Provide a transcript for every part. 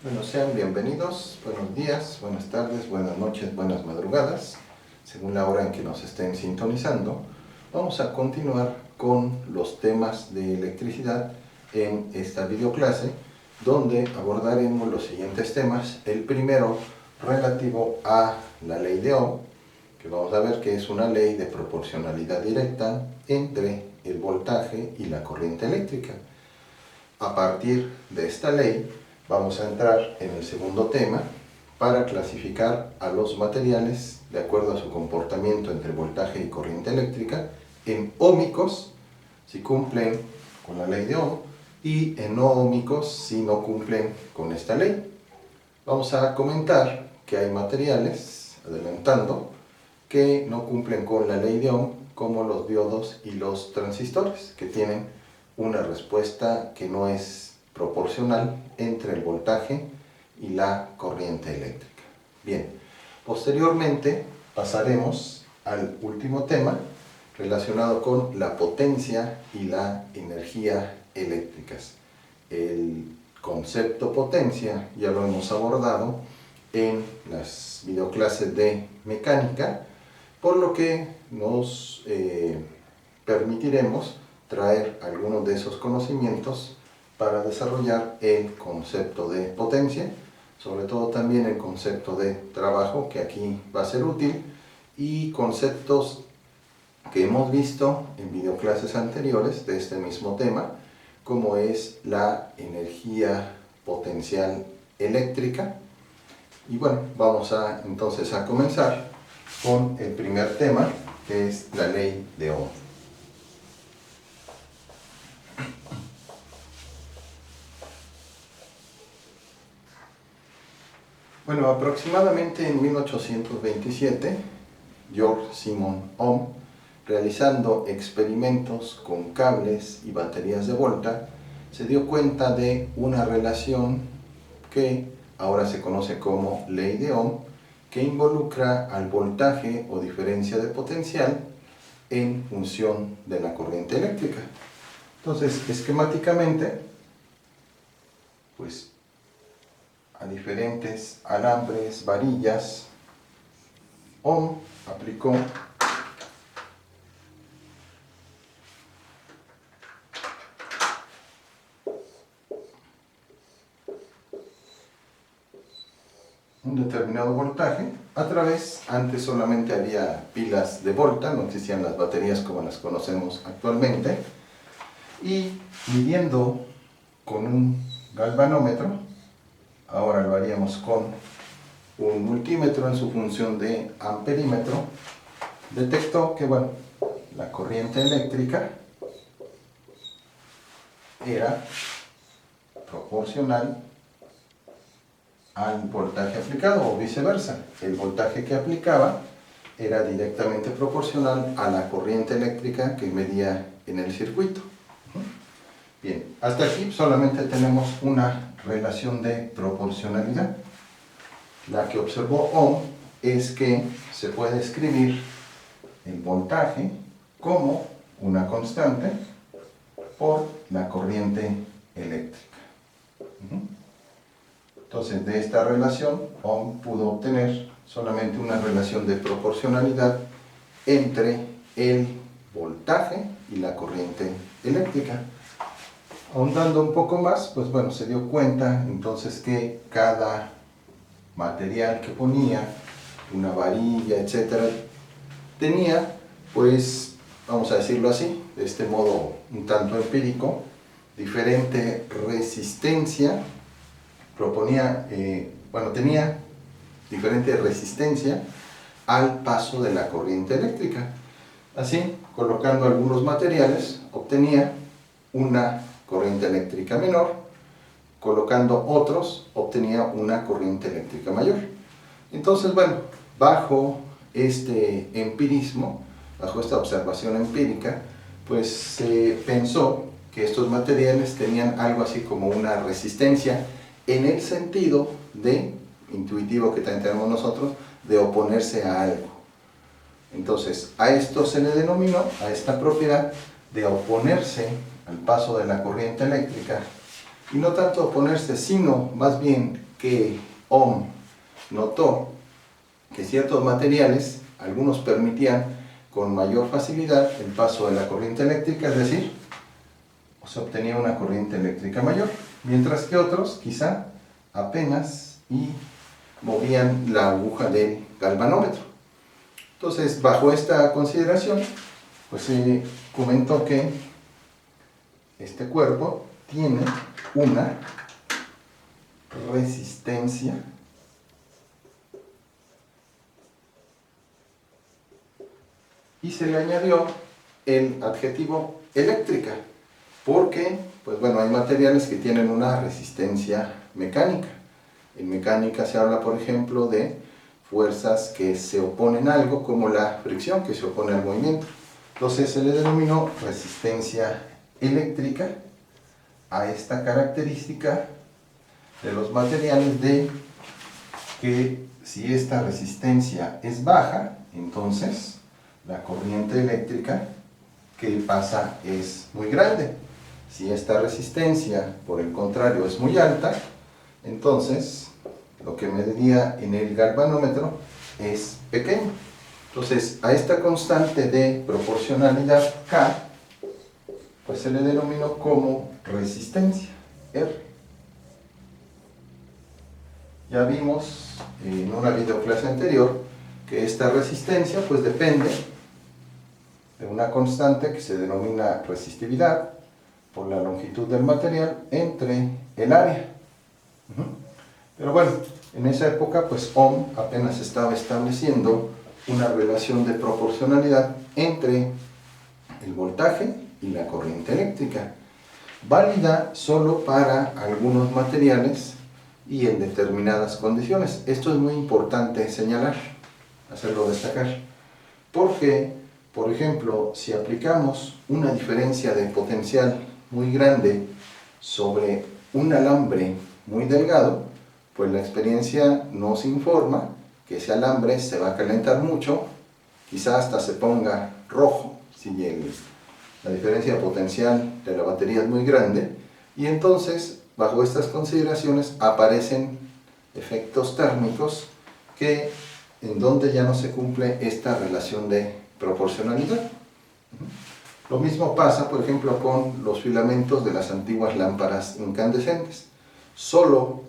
Bueno, sean bienvenidos, buenos días, buenas tardes, buenas noches, buenas madrugadas, según la hora en que nos estén sintonizando. Vamos a continuar con los temas de electricidad en esta videoclase, donde abordaremos los siguientes temas. El primero, relativo a la ley de Ohm, que vamos a ver que es una ley de proporcionalidad directa entre el voltaje y la corriente eléctrica. A partir de esta ley, vamos a entrar en el segundo tema para clasificar a los materiales de acuerdo a su comportamiento entre voltaje y corriente eléctrica en óhmicos, si cumplen con la ley de Ohm, y en no óhmicos, si no cumplen con esta ley. Vamos a comentar que hay materiales, adelantando, que no cumplen con la ley de Ohm, como los diodos y los transistores, que tienen una respuesta que no es proporcional entre el voltaje y la corriente eléctrica. Bien, posteriormente pasaremos al último tema relacionado con la potencia y la energía eléctricas. El concepto potencia ya lo hemos abordado en las videoclases de mecánica, por lo que nos permitiremos traer algunos de esos conocimientos para desarrollar el concepto de potencia, sobre todo también el concepto de trabajo, que aquí va a ser útil, y conceptos que hemos visto en videoclases anteriores de este mismo tema, como es la energía potencial eléctrica. Y bueno, vamos entonces a comenzar con el primer tema, que es la ley de Ohm. Bueno, aproximadamente en 1827, George Simon Ohm, realizando experimentos con cables y baterías de Volta, se dio cuenta de una relación que ahora se conoce como ley de Ohm, que involucra al voltaje o diferencia de potencial en función de la corriente eléctrica. Entonces, esquemáticamente, pues a diferentes alambres, varillas, Ohm aplicó un determinado voltaje a través, antes solamente había pilas de Volta, no existían las baterías como las conocemos actualmente, y midiendo con un galvanómetro, ahora lo haríamos con un multímetro en su función de amperímetro, detectó que bueno, la corriente eléctrica era proporcional al voltaje aplicado, o viceversa. El voltaje que aplicaba era directamente proporcional a la corriente eléctrica que medía en el circuito. Bien, hasta aquí solamente tenemos una relación de proporcionalidad. La que observó Ohm es que se puede escribir el voltaje como una constante por la corriente eléctrica. Entonces, de esta relación, Ohm pudo obtener solamente una relación de proporcionalidad entre el voltaje y la corriente eléctrica. Ahondando un poco más, pues bueno, se dio cuenta entonces que cada material que ponía, una varilla, etcétera, tenía, pues, vamos a decirlo así, de este modo un tanto empírico, diferente resistencia, tenía diferente resistencia al paso de la corriente eléctrica. Así, colocando algunos materiales, obtenía una corriente eléctrica menor, colocando otros, obtenía una corriente eléctrica mayor. Entonces, bueno, bajo este empirismo, bajo esta observación empírica, pues se pensó que estos materiales tenían algo así como una resistencia en el sentido de, intuitivo que también tenemos nosotros, de oponerse a algo. Entonces, a esto se le denominó, a esta propiedad de oponerse al paso de la corriente eléctrica, y no tanto oponerse, sino más bien que Ohm notó que ciertos materiales, algunos permitían con mayor facilidad el paso de la corriente eléctrica, es decir, se obtenía una corriente eléctrica mayor, mientras que otros quizá apenas y movían la aguja del galvanómetro. Entonces, bajo esta consideración, pues se comentó que este cuerpo tiene una resistencia y se le añadió el adjetivo eléctrica, porque, pues bueno, hay materiales que tienen una resistencia mecánica. En mecánica se habla, por ejemplo, de fuerzas que se oponen a algo, como la fricción que se opone al movimiento. Entonces se le denominó resistencia eléctrica a esta característica de los materiales, de que si esta resistencia es baja, entonces la corriente eléctrica que pasa es muy grande. Si esta resistencia, por el contrario, es muy alta, entonces lo que mediría en el galvanómetro es pequeño. Entonces, a esta constante de proporcionalidad K, pues se le denominó como resistencia R. Ya vimos en una videoclase anterior que esta resistencia pues depende de una constante que se denomina resistividad por la longitud del material entre el área. Pero bueno, en esa época pues Ohm apenas estaba estableciendo una relación de proporcionalidad entre el voltaje y la corriente eléctrica, válida solo para algunos materiales y en determinadas condiciones. Esto es muy importante señalar, hacerlo destacar, porque, por ejemplo, si aplicamos una diferencia de potencial muy grande sobre un alambre muy delgado, pues la experiencia nos informa que ese alambre se va a calentar mucho, quizás hasta se ponga rojo si la diferencia potencial de la batería es muy grande, y entonces bajo estas consideraciones aparecen efectos térmicos en donde ya no se cumple esta relación de proporcionalidad. Lo mismo pasa, por ejemplo, con los filamentos de las antiguas lámparas incandescentes. Solo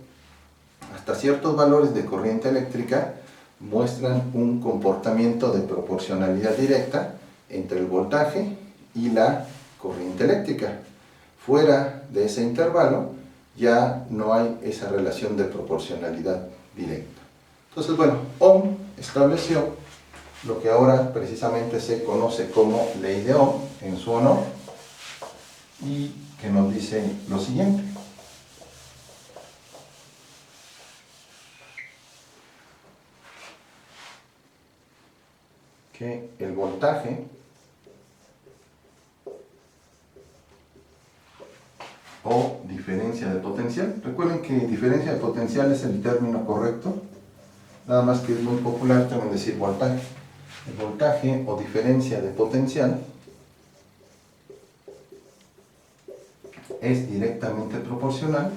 hasta ciertos valores de corriente eléctrica muestran un comportamiento de proporcionalidad directa entre el voltaje y la corriente eléctrica. Fuera de ese intervalo ya no hay esa relación de proporcionalidad directa. Entonces, bueno, Ohm estableció lo que ahora precisamente se conoce como ley de Ohm en su honor, y que nos dice lo siguiente: que el voltaje o diferencia de potencial, recuerden que diferencia de potencial es el término correcto, nada más que es muy popular también decir voltaje. El voltaje o diferencia de potencial es directamente proporcional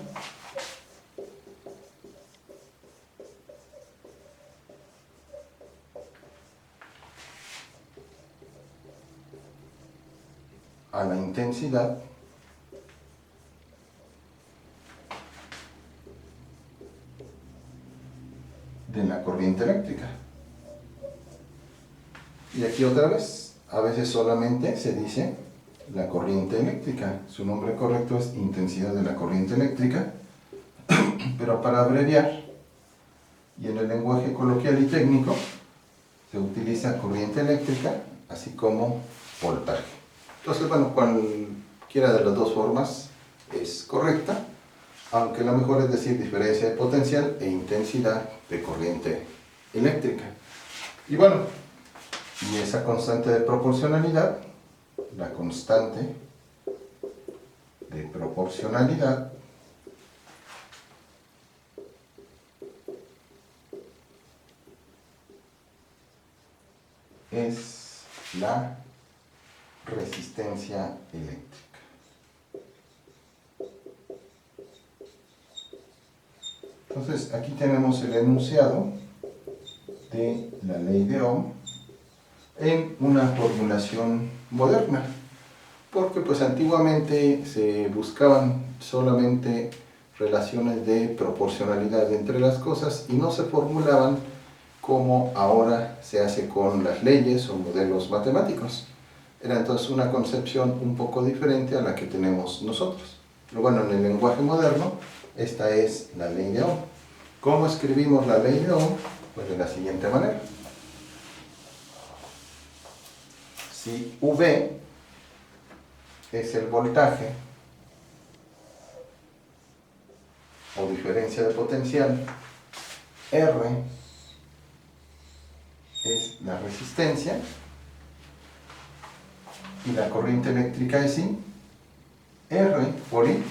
a la intensidad de la corriente eléctrica. Y aquí otra vez, a veces solamente se dice la corriente eléctrica. Su nombre correcto es intensidad de la corriente eléctrica, pero para abreviar y en el lenguaje coloquial y técnico se utiliza corriente eléctrica, así como voltaje. Entonces, bueno, cualquiera de las dos formas es correcta, aunque la mejor es decir diferencia de potencial e intensidad de corriente eléctrica. Y bueno, y esa constante de proporcionalidad, la constante de proporcionalidad, es la resistencia eléctrica. Entonces, aquí tenemos el enunciado de la ley de Ohm en una formulación moderna, porque pues antiguamente se buscaban solamente relaciones de proporcionalidad entre las cosas y no se formulaban como ahora se hace con las leyes o modelos matemáticos. Era entonces una concepción un poco diferente a la que tenemos nosotros. Pero bueno, en el lenguaje moderno, esta es la ley de Ohm. ¿Cómo escribimos la ley de Ohm? Pues de la siguiente manera. Si V es el voltaje o diferencia de potencial, R es la resistencia y la corriente eléctrica es I, R por I,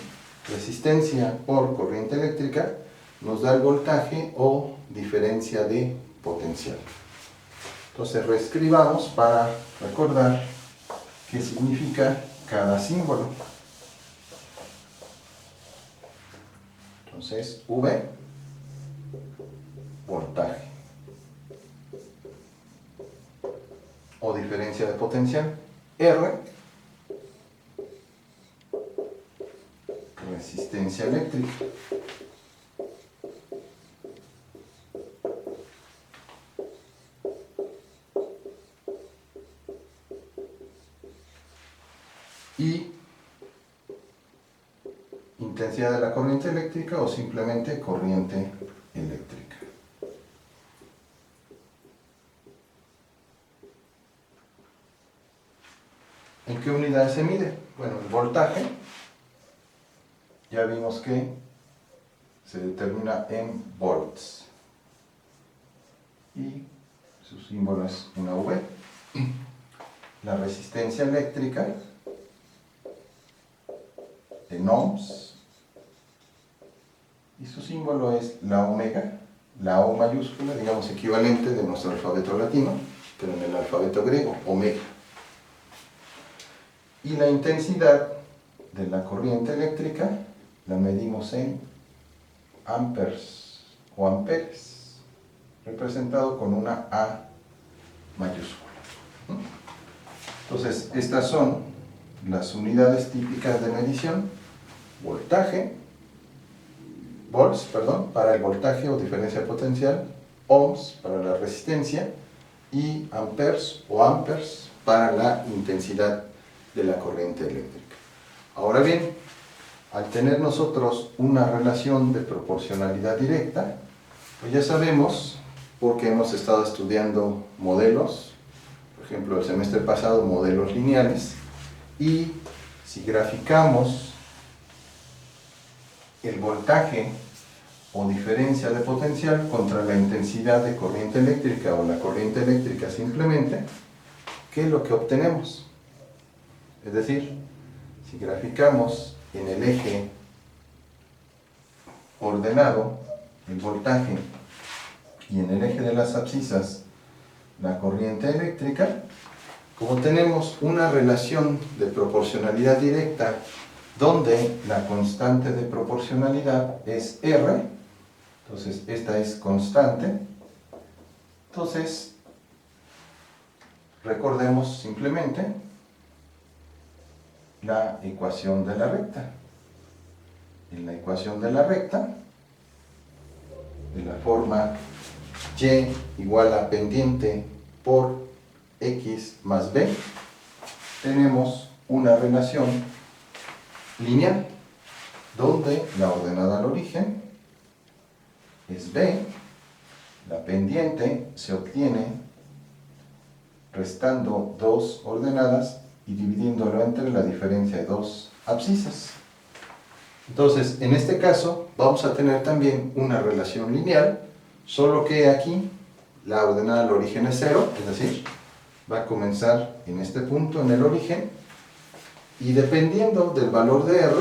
resistencia por corriente eléctrica, nos da el voltaje o diferencia de potencial. Entonces reescribamos para recordar qué significa cada símbolo. Entonces, V, voltaje o diferencia de potencial. R, resistencia eléctrica. Y intensidad de la corriente eléctrica o simplemente corriente eléctrica. ¿En qué unidad se mide? Bueno, el voltaje ya vimos que se determina en volts y su símbolo es una V. La resistencia eléctrica en ohms y su símbolo es la omega, la O mayúscula, digamos equivalente de nuestro alfabeto latino, pero en el alfabeto griego, omega. Y la intensidad de la corriente eléctrica la medimos en amperes o amperes, representado con una A mayúscula. Entonces, estas son las unidades típicas de medición: volts, para el voltaje o diferencia potencial, ohms para la resistencia y amperes o amperes para la intensidad de la corriente eléctrica. Ahora bien, al tener nosotros una relación de proporcionalidad directa, pues ya sabemos, porque hemos estado estudiando modelos, por ejemplo el semestre pasado modelos lineales, y si graficamos el voltaje o diferencia de potencial contra la intensidad de corriente eléctrica o la corriente eléctrica simplemente, ¿qué es lo que obtenemos? Es decir, si graficamos en el eje ordenado el voltaje y en el eje de las abscisas la corriente eléctrica, como tenemos una relación de proporcionalidad directa donde la constante de proporcionalidad es R, entonces esta es constante, entonces recordemos simplemente la ecuación de la recta. En la ecuación de la recta, de la forma y igual a pendiente por x más b, tenemos una relación lineal donde la ordenada al origen es b, la pendiente se obtiene restando dos ordenadas y dividiéndolo entre la diferencia de dos abscisas. Entonces, en este caso, vamos a tener también una relación lineal, solo que aquí la ordenada al origen es 0, es decir, va a comenzar en este punto, en el origen, y dependiendo del valor de R,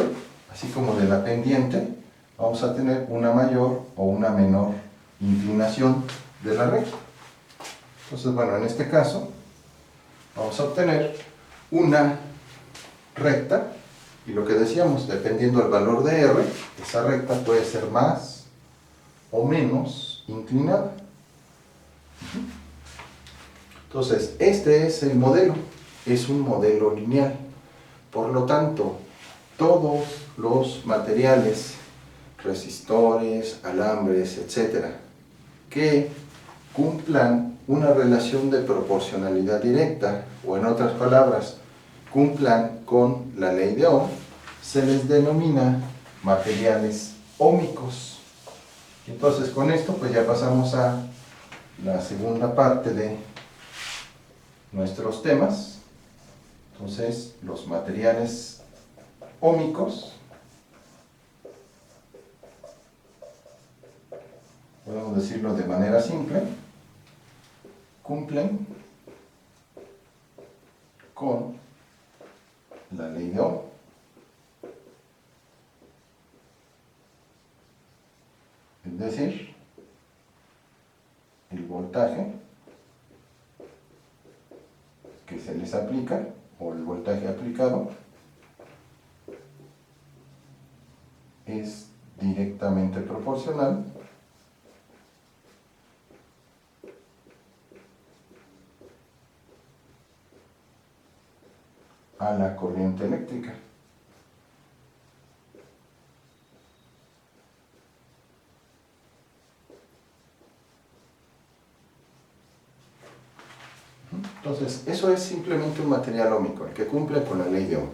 así como de la pendiente, vamos a tener una mayor o una menor inclinación de la recta. Entonces, bueno, en este caso, vamos a obtener una recta, y lo que decíamos, dependiendo del valor de R, esa recta puede ser más o menos inclinada. Entonces, este es el modelo, es un modelo lineal. Por lo tanto, todos los materiales, resistores, alambres, etcétera, que cumplan una relación de proporcionalidad directa, o en otras palabras, cumplan con la ley de Ohm, se les denomina materiales óhmicos. Entonces, con esto pues ya pasamos a la segunda parte de nuestros temas. Entonces, los materiales óhmicos, podemos decirlo de manera simple, cumplen con la ley de Ohm. Es decir, el voltaje que se les aplica, o el voltaje aplicado, es directamente proporcional a la corriente eléctrica. Entonces, eso es simplemente un material óhmico, el que cumple con la ley de Ohm.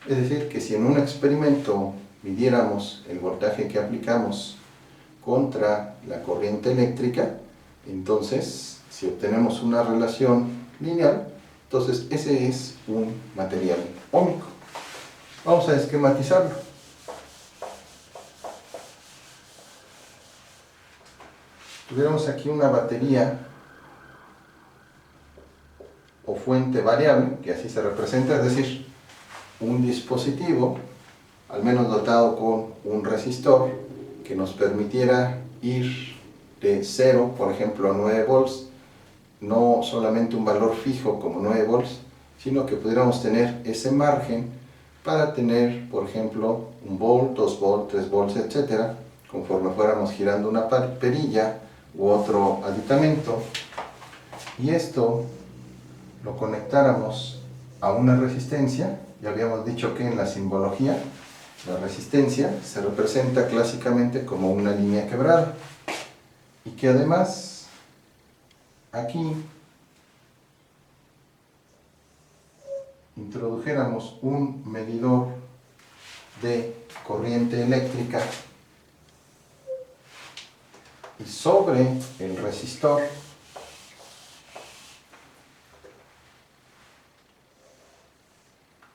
Es decir, que si en un experimento midiéramos el voltaje que aplicamos contra la corriente eléctrica, entonces, si obtenemos una relación lineal, entonces ese es un material óhmico. Vamos a esquematizarlo. Tuviéramos aquí una batería o fuente variable, que así se representa, es decir, un dispositivo, al menos dotado con un resistor, que nos permitiera ir de 0, por ejemplo, a 9 volts, no solamente un valor fijo como 9 volts, sino que pudiéramos tener ese margen para tener, por ejemplo, 1 volt, 2 volts, 3 volts, etc., conforme fuéramos girando una perilla u otro aditamento, y esto lo conectáramos a una resistencia. Ya habíamos dicho que en la simbología la resistencia se representa clásicamente como una línea quebrada, y que además aquí introdujéramos un medidor de corriente eléctrica y sobre el resistor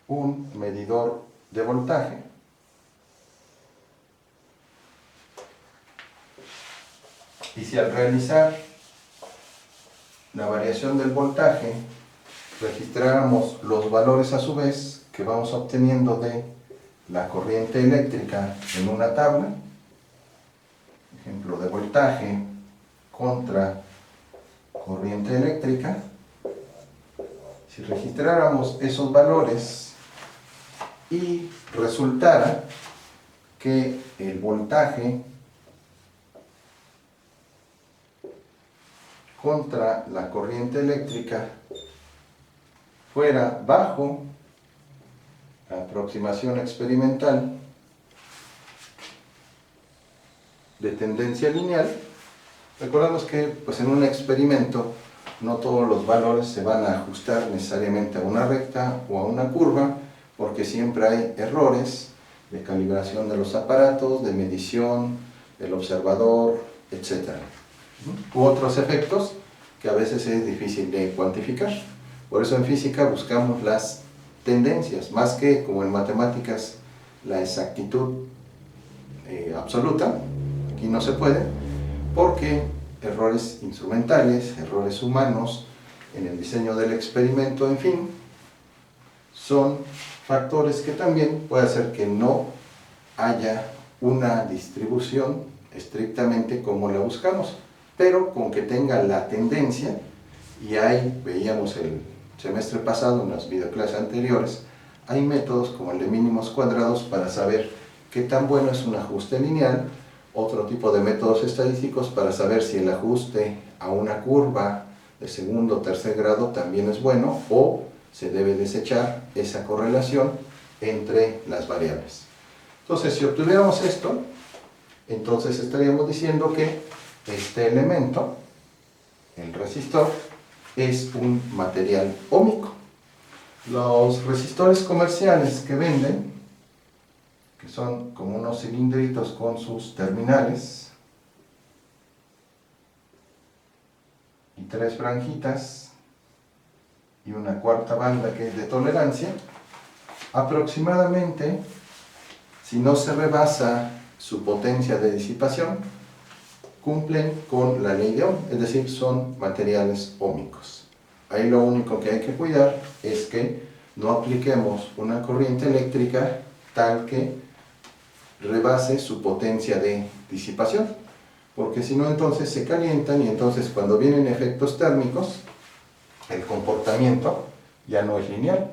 un medidor de voltaje, y si al realizar la variación del voltaje registráramos los valores a su vez que vamos obteniendo de la corriente eléctrica en una tabla, ejemplo de voltaje contra corriente eléctrica, si registráramos esos valores y resultara que el voltaje contra la corriente eléctrica fuera bajo la aproximación experimental de tendencia lineal, recordamos que pues, en un experimento no todos los valores se van a ajustar necesariamente a una recta o a una curva, porque siempre hay errores de calibración de los aparatos, de medición del observador, etc. U otros efectos que a veces es difícil de cuantificar. Por eso en física buscamos las tendencias, más que como en matemáticas la exactitud absoluta. Aquí no se puede, porque errores instrumentales, errores humanos en el diseño del experimento, en fin, son factores que también puede hacer que no haya una distribución estrictamente como la buscamos, pero con que tenga la tendencia, y ahí veíamos el semestre pasado en las videoclases anteriores, hay métodos como el de mínimos cuadrados para saber qué tan bueno es un ajuste lineal otro tipo de métodos estadísticos para saber si el ajuste a una curva de segundo o tercer grado también es bueno o se debe desechar esa correlación entre las variables. Entonces, si obtuviéramos esto, entonces estaríamos diciendo que este elemento, el resistor, es un material óhmico. Los resistores comerciales que venden, que son como unos cilindritos con sus terminales y 3 franjitas y una cuarta banda que es de tolerancia, aproximadamente, si no se rebasa su potencia de disipación, cumplen con la ley de Ohm, es decir, son materiales óhmicos. Ahí lo único que hay que cuidar es que no apliquemos una corriente eléctrica tal que rebase su potencia de disipación, porque si no entonces se calientan y entonces cuando vienen efectos térmicos, el comportamiento ya no es lineal.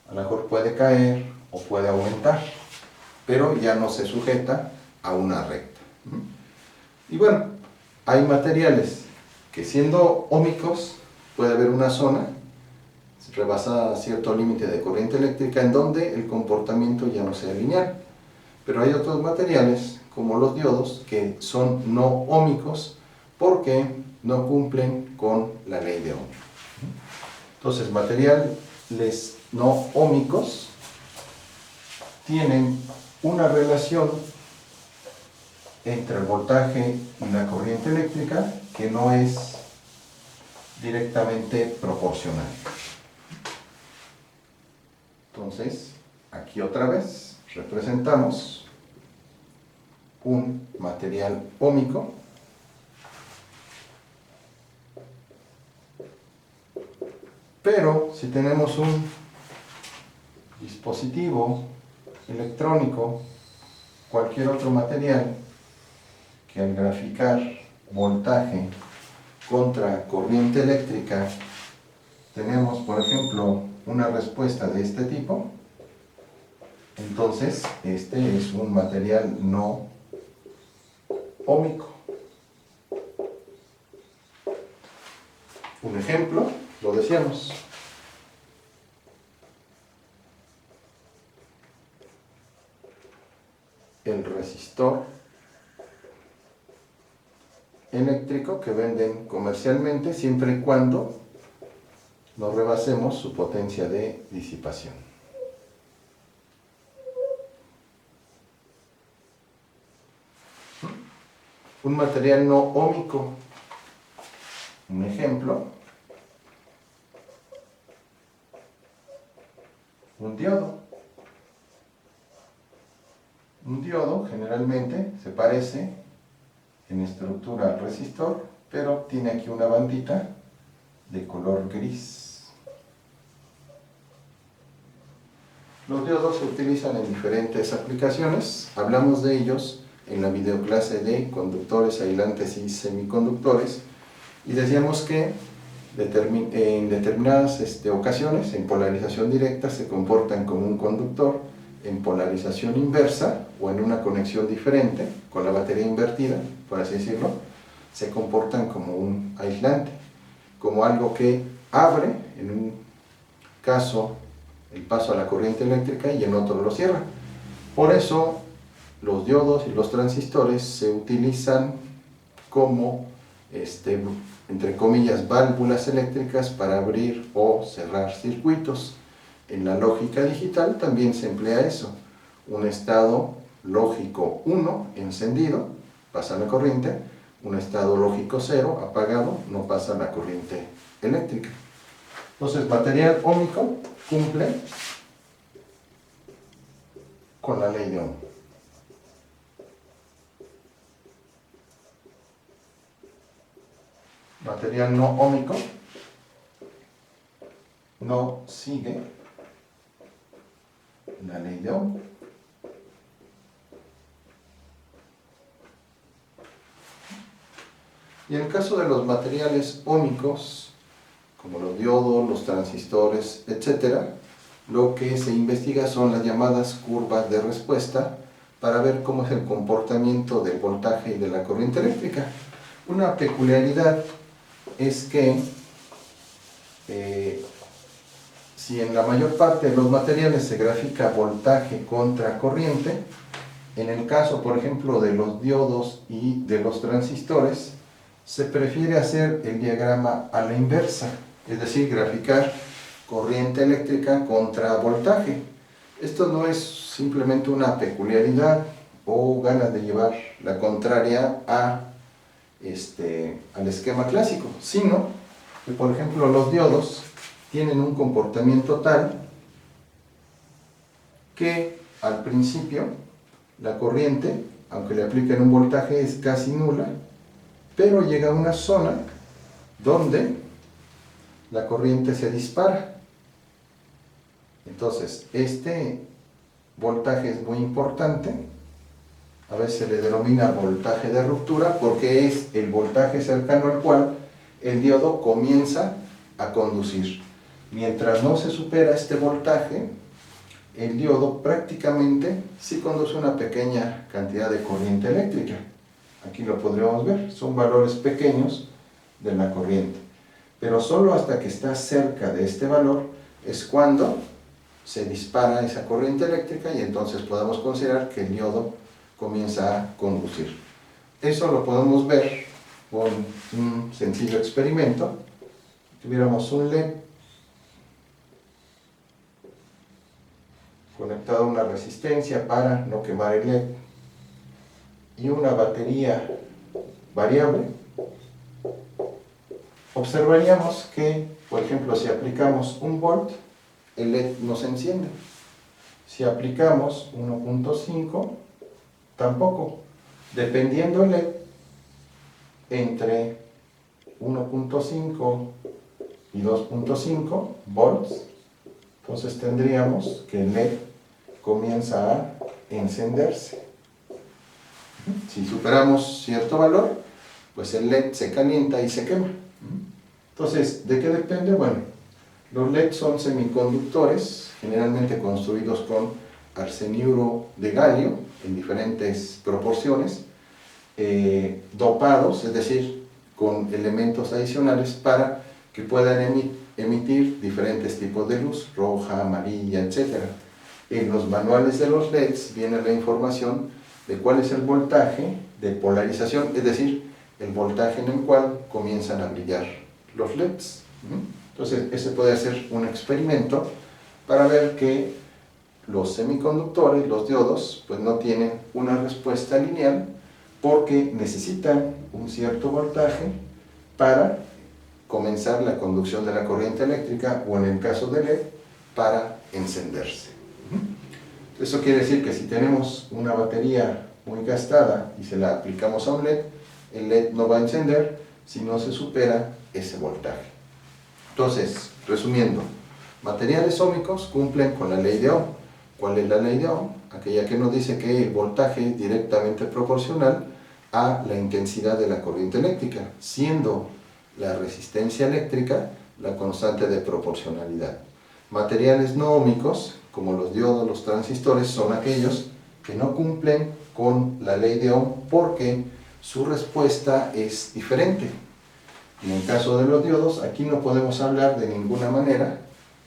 A lo mejor puede caer o puede aumentar, pero ya no se sujeta a una recta. Y bueno, hay materiales que siendo óhmicos puede haber una zona rebasada cierto límite de corriente eléctrica en donde el comportamiento ya no sea lineal. Pero hay otros materiales como los diodos que son no óhmicos porque no cumplen con la ley de Ohm. Entonces, materiales no óhmicos tienen una relación entre el voltaje y la corriente eléctrica que no es directamente proporcional. Entonces, aquí otra vez representamos un material óhmico pero si tenemos un dispositivo electrónico, cualquier otro material que al graficar voltaje contra corriente eléctrica tenemos, por ejemplo, una respuesta de este tipo, entonces este es un material no óhmico. Un ejemplo, lo decíamos. El resistor eléctrico que venden comercialmente siempre y cuando no rebasemos su potencia de disipación. Un material no óhmico. Un ejemplo, un diodo. Un diodo generalmente se parece en estructura al resistor, pero tiene aquí una bandita de color gris. Los diodos se utilizan en diferentes aplicaciones, hablamos de ellos en la videoclase de conductores, aislantes y semiconductores, y decíamos que en determinadas ocasiones, en polarización directa, se comportan como un conductor, en polarización inversa o en una conexión diferente, con la batería invertida, por así decirlo, se comportan como un aislante, como algo que abre, en un caso, el paso a la corriente eléctrica y en otro lo cierra. Por eso, los diodos y los transistores se utilizan como, entre comillas, válvulas eléctricas para abrir o cerrar circuitos. En la lógica digital también se emplea eso. Un estado lógico 1, encendido, pasa la corriente. Un estado lógico 0, apagado, no pasa la corriente eléctrica. Entonces, material óhmico cumple con la ley de Ohm. Material no óhmico no sigue la ley de Ohm. Y en el caso de los materiales óhmicos, como los diodos, los transistores, etc., lo que se investiga son las llamadas curvas de respuesta para ver cómo es el comportamiento del voltaje y de la corriente eléctrica. Una peculiaridad es que si en la mayor parte de los materiales se grafica voltaje contra corriente, en el caso, por ejemplo, de los diodos y de los transistores, se prefiere hacer el diagrama a la inversa, es decir, graficar corriente eléctrica contra voltaje. Esto no es simplemente una peculiaridad o ganas de llevar la contraria al esquema clásico, sino que, por ejemplo, los diodos tienen un comportamiento tal que al principio la corriente, aunque le apliquen un voltaje, es casi nula, pero llega a una zona donde la corriente se dispara. Entonces, este voltaje es muy importante, a veces se le denomina voltaje de ruptura, porque es el voltaje cercano al cual el diodo comienza a conducir. Mientras no se supera este voltaje, el diodo prácticamente sí conduce una pequeña cantidad de corriente eléctrica. Aquí lo podríamos ver, son valores pequeños de la corriente. Pero solo hasta que está cerca de este valor es cuando se dispara esa corriente eléctrica y entonces podemos considerar que el diodo comienza a conducir. Eso lo podemos ver con un sencillo experimento. Si tuviéramos un LED conectado a una resistencia para no quemar el LED y una batería variable, observaríamos que, por ejemplo, si aplicamos 1 volt, el LED no se enciende. Si aplicamos 1.5, tampoco. Dependiendo el LED, entre 1.5 y 2.5 volts, entonces tendríamos que el LED comienza a encenderse. Si superamos cierto valor, pues el LED se calienta y se quema. Entonces, ¿de qué depende? Bueno, los LED son semiconductores, generalmente construidos con arseniuro de galio en diferentes proporciones, dopados, es decir, con elementos adicionales para que puedan emitir diferentes tipos de luz, roja, amarilla, etc. En los manuales de los LEDs viene la información de cuál es el voltaje de polarización, es decir, el voltaje en el cual comienzan a brillar los LEDs. Entonces, ese puede ser un experimento para ver que los semiconductores, los diodos, pues no tienen una respuesta lineal porque necesitan un cierto voltaje para comenzar la conducción de la corriente eléctrica o en el caso del LED, para encenderse. Eso quiere decir que si tenemos una batería muy gastada y se la aplicamos a un LED, el LED no va a encender si no se supera ese voltaje. Entonces, resumiendo, materiales óhmicos cumplen con la ley de Ohm. ¿Cuál es la ley de Ohm? Aquella que nos dice que el voltaje es directamente proporcional a la intensidad de la corriente eléctrica, siendo la resistencia eléctrica la constante de proporcionalidad. Materiales no óhmicos, como los diodos, los transistores, son aquellos que no cumplen con la ley de Ohm porque su respuesta es diferente. En el caso de los diodos, aquí no podemos hablar de ninguna manera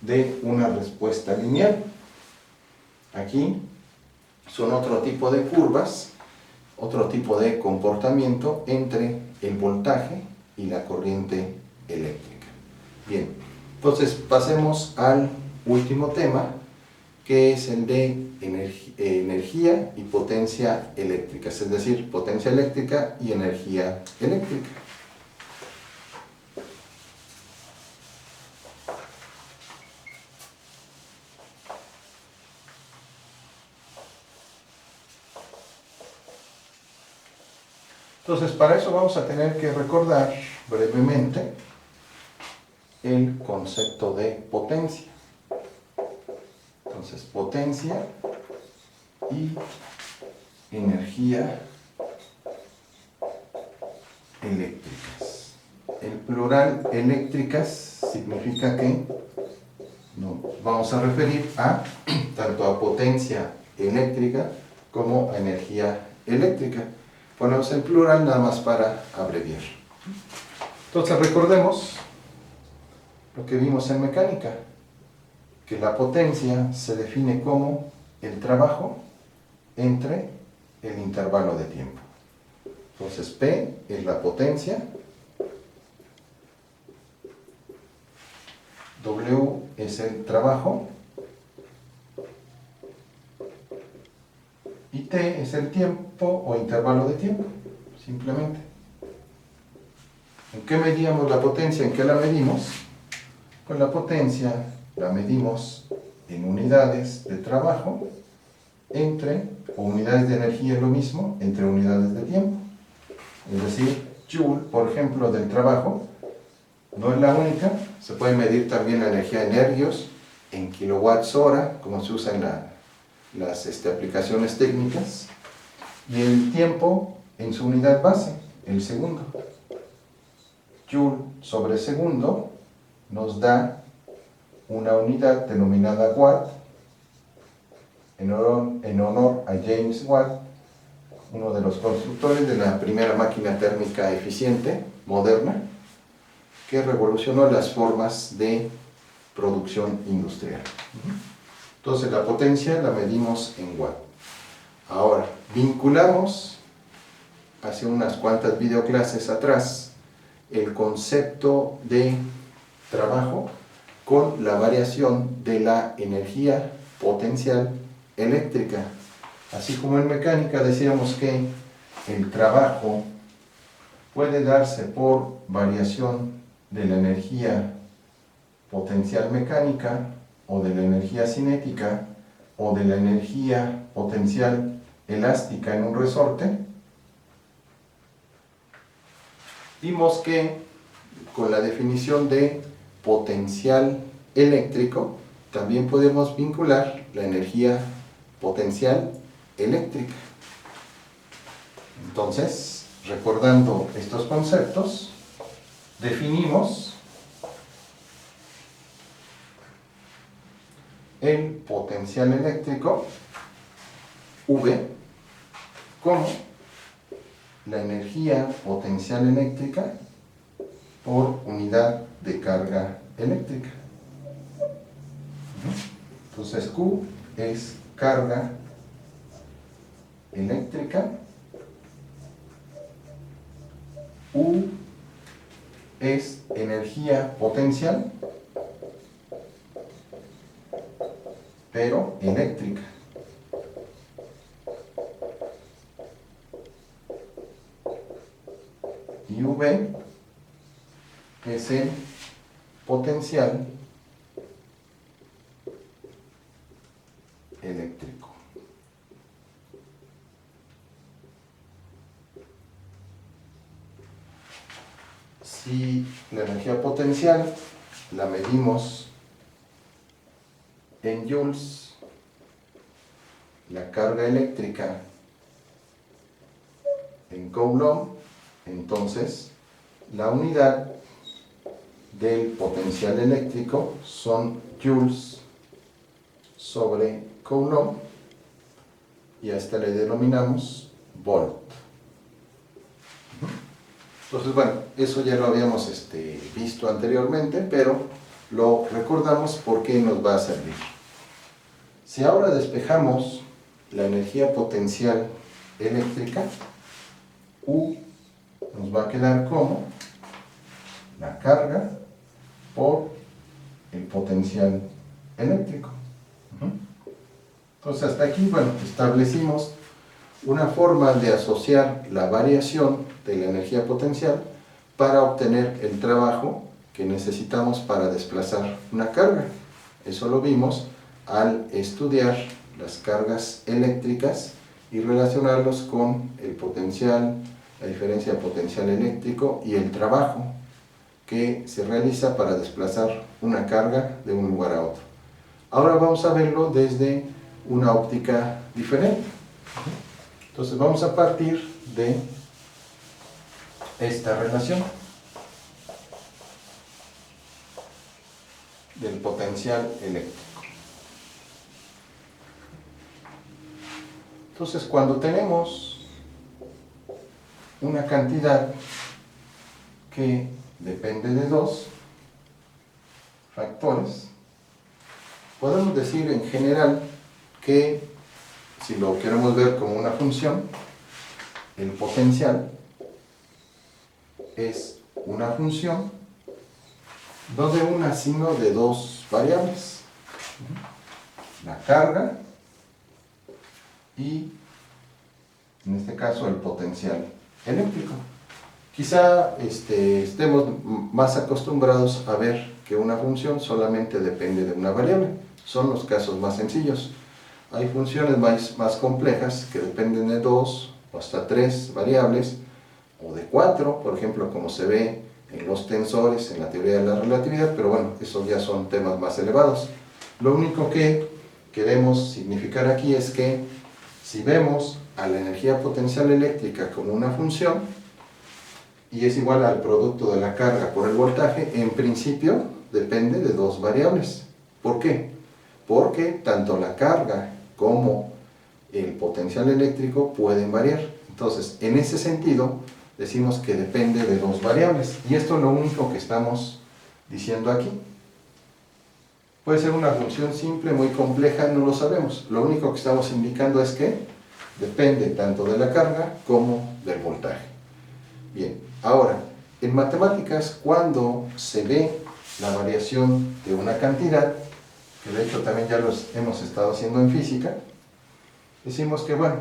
de una respuesta lineal. Aquí son otro tipo de curvas, otro tipo de comportamiento entre el voltaje y la corriente eléctrica. Bien, entonces pasemos al último tema, que es el de energía y potencia eléctricas, es decir, potencia eléctrica y energía eléctrica. Entonces, para eso vamos a tener que recordar brevemente el concepto de potencia. Entonces, potencia y energía eléctricas. El plural eléctricas significa que nos vamos a referir a tanto a potencia eléctrica como energía eléctrica. Ponemos en plural nada más para abreviar. Entonces recordemos lo que vimos en mecánica, que la potencia se define como el trabajo entre el intervalo de tiempo. Entonces P es la potencia, W es el trabajo y T es el tiempo o intervalo de tiempo, simplemente. ¿En qué medíamos la potencia? ¿En qué la medimos? Pues la potencia la medimos en unidades de trabajo o unidades de energía es lo mismo, entre unidades de tiempo. Es decir, Joule, por ejemplo, del trabajo, no es la única, se puede medir también la energía de nervios en kilowatts hora, como se usa en las aplicaciones técnicas, y el tiempo en su unidad base, el segundo. Joule sobre segundo nos da una unidad denominada watt, en honor a James Watt, uno de los constructores de la primera máquina térmica eficiente moderna, que revolucionó las formas de producción industrial. Entonces la potencia la medimos en watt. Ahora, vinculamos, hace unas cuantas videoclases atrás, el concepto de trabajo con la variación de la energía potencial eléctrica. Así como en mecánica decíamos que el trabajo puede darse por variación de la energía potencial mecánica o de la energía cinética o de la energía potencial elástica en un resorte. Vimos que con la definición de potencial eléctrico también podemos vincular la energía potencial eléctrica. Entonces, recordando estos conceptos, definimos el potencial eléctrico V como la energía potencial eléctrica por unidad de carga eléctrica. Entonces Q es carga eléctrica, U es energía potencial, pero eléctrica. Y V es el potencial eléctrico. Si la energía potencial la medimos en joules, la carga eléctrica en coulomb, entonces la unidad del potencial eléctrico son joules sobre coulomb, y a esta le denominamos volt. Entonces, bueno, eso ya lo habíamos visto anteriormente, pero lo recordamos porque nos va a servir. Si ahora despejamos la energía potencial eléctrica, U nos va a quedar como la carga por el potencial eléctrico. Entonces hasta aquí, bueno, establecimos una forma de asociar la variación de la energía potencial para obtener el trabajo que necesitamos para desplazar una carga. Eso lo vimos al estudiar las cargas eléctricas y relacionarlos con el potencial, la diferencia de potencial eléctrico y el trabajo que se realiza para desplazar una carga de un lugar a otro. Ahora vamos a verlo desde una óptica diferente. Entonces vamos a partir de esta relación del potencial eléctrico. Entonces, cuando tenemos una cantidad que depende de dos factores, podemos decir en general que, si lo queremos ver como una función, el potencial es una función no de una, sino de dos variables: la carga y, en este caso, el potencial eléctrico. Quizá estemos más acostumbrados a ver que una función solamente depende de una variable. Son los casos más sencillos. Hay funciones más complejas que dependen de dos o hasta tres variables, o de cuatro, por ejemplo, como se ve en los tensores, en la teoría de la relatividad, pero bueno, esos ya son temas más elevados. Lo único que queremos significar aquí es que si vemos a la energía potencial eléctrica como una función, y es igual al producto de la carga por el voltaje, en principio depende de dos variables. ¿Por qué? Porque tanto la carga como el potencial eléctrico pueden variar. Entonces, en ese sentido, decimos que depende de dos variables. Y esto es lo único que estamos diciendo aquí. Puede ser una función simple, muy compleja, no lo sabemos. Lo único que estamos indicando es que depende tanto de la carga como del voltaje. Bien, ahora, en matemáticas, cuando se ve la variación de una cantidad, que de hecho también ya los hemos estado haciendo en física, decimos que, bueno,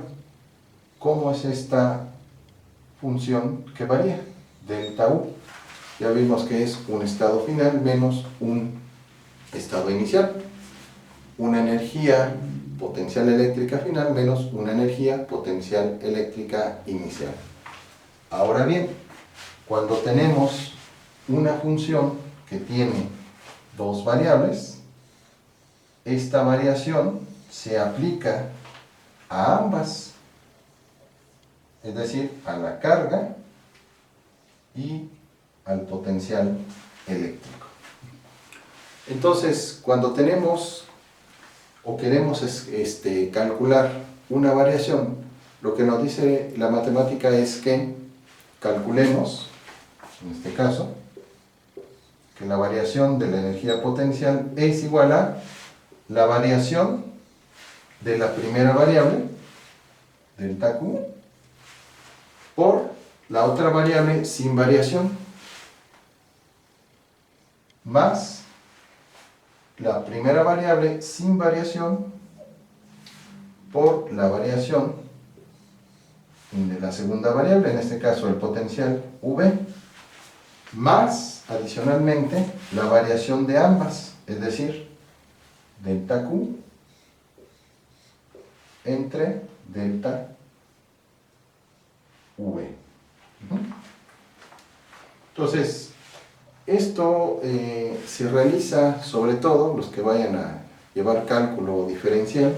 ¿cómo es esta función que varía? Delta U. Ya vimos que es un estado final menos un estado inicial. Una energía potencial eléctrica final menos una energía potencial eléctrica inicial. Ahora bien, cuando tenemos una función que tiene dos variables, esta variación se aplica a ambas, es decir, a la carga y al potencial eléctrico. Entonces, cuando tenemos o queremos calcular una variación, lo que nos dice la matemática es que calculemos, en este caso, que la variación de la energía potencial es igual a la variación de la primera variable, delta Q, por la otra variable sin variación, más la primera variable sin variación por la variación de la segunda variable, en este caso el potencial V, más adicionalmente la variación de ambas, es decir, delta Q entre delta V. Entonces, esto se realiza sobre todo, los que vayan a llevar cálculo diferencial,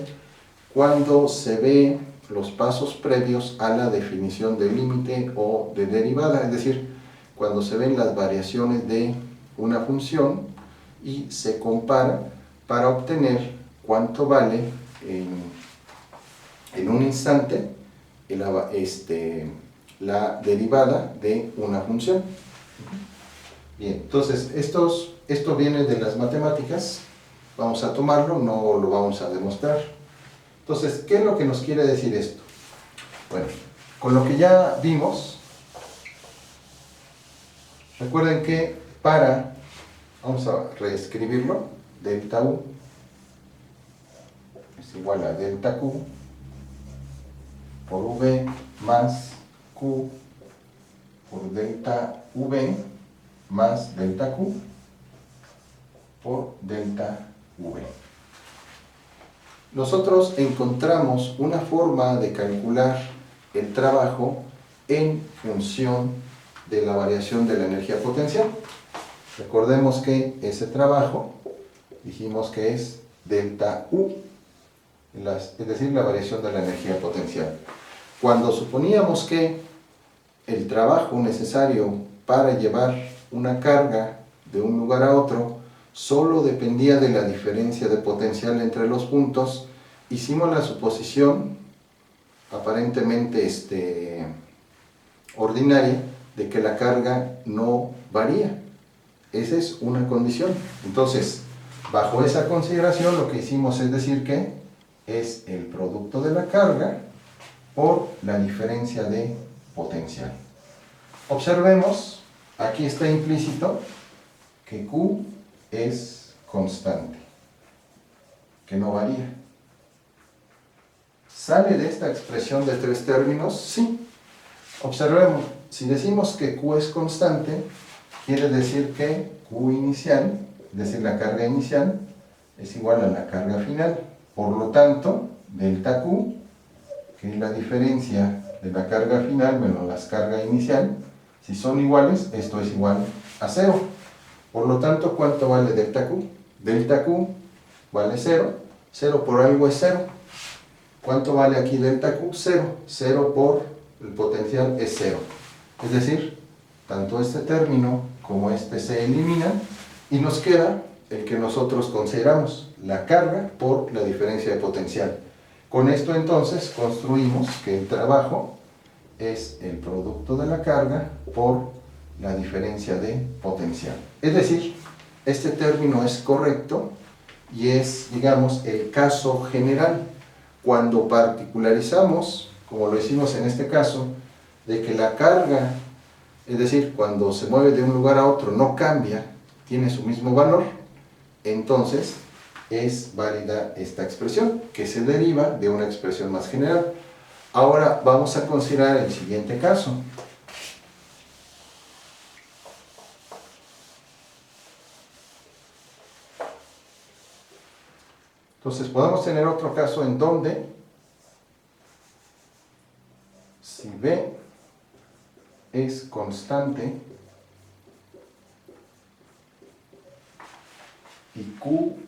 cuando se ve los pasos previos a la definición de límite o de derivada, es decir, cuando se ven las variaciones de una función y se compara para obtener cuánto vale en un instante la derivada de una función. Bien, entonces esto viene de las matemáticas, vamos a tomarlo, no lo vamos a demostrar. Entonces, ¿qué es lo que nos quiere decir esto? Bueno, con lo que ya vimos, recuerden que vamos a reescribirlo, delta U es igual a delta Q por V más Q por delta V más delta Q por delta V. Nosotros encontramos una forma de calcular el trabajo en función de la variación de la energía potencial. Recordemos que ese trabajo dijimos que es delta U, es decir, la variación de la energía potencial. Cuando suponíamos que el trabajo necesario para llevar una carga de un lugar a otro solo dependía de la diferencia de potencial entre los puntos, hicimos la suposición aparentemente ordinaria de que la carga no varía. Esa es una condición. Entonces, bajo esa consideración lo que hicimos es decir que es el producto de la carga por la diferencia de potencial. Observemos, aquí está implícito que Q es constante, que no varía. ¿Sale de esta expresión de tres términos? Sí. Observemos, si decimos que Q es constante, quiere decir que Q inicial, es decir, la carga inicial, es igual a la carga final. Por lo tanto, delta Q, que es la diferencia de la carga final menos la carga inicial, si son iguales, esto es igual a 0. Por lo tanto, ¿cuánto vale delta Q? Delta Q vale 0. 0 por algo es 0. ¿Cuánto vale aquí delta Q? 0. 0 por el potencial es 0. Es decir, tanto este término como este se eliminan y nos queda el que nosotros consideramos, la carga por la diferencia de potencial. Con esto entonces construimos que el trabajo es el producto de la carga por la diferencia de potencial. Es decir, este término es correcto y es, digamos, el caso general. Cuando particularizamos, como lo hicimos en este caso, de que la carga, es decir, cuando se mueve de un lugar a otro no cambia, tiene su mismo valor, entonces es válida esta expresión, que se deriva de una expresión más general. Ahora vamos a considerar el siguiente caso. Entonces podemos tener otro caso en donde si B es constante y Q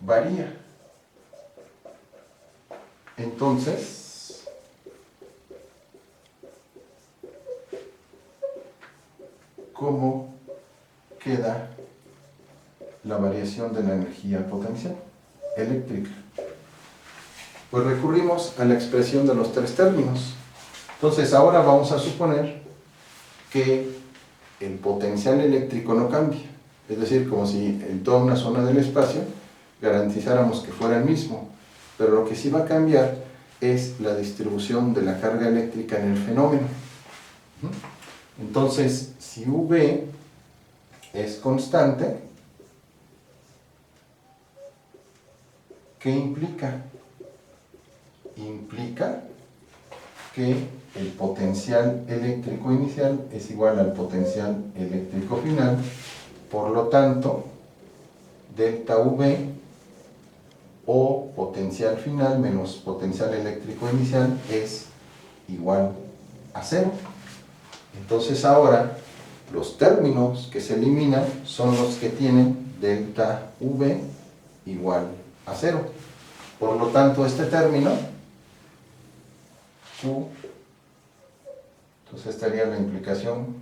varía, entonces ¿cómo queda la variación de la energía potencial eléctrica? Pues recurrimos a la expresión de los tres términos. Entonces ahora vamos a suponer que el potencial eléctrico no cambia, es decir, como si en toda una zona del espacio garantizáramos que fuera el mismo, pero lo que sí va a cambiar es la distribución de la carga eléctrica en el fenómeno. Entonces, si V es constante, ¿qué implica? Implica que el potencial eléctrico inicial es igual al potencial eléctrico final, por lo tanto, delta V o potencial final menos potencial eléctrico inicial es igual a 0. Entonces ahora los términos que se eliminan son los que tienen delta V igual a 0. Por lo tanto, este término Q, entonces estaría la implicación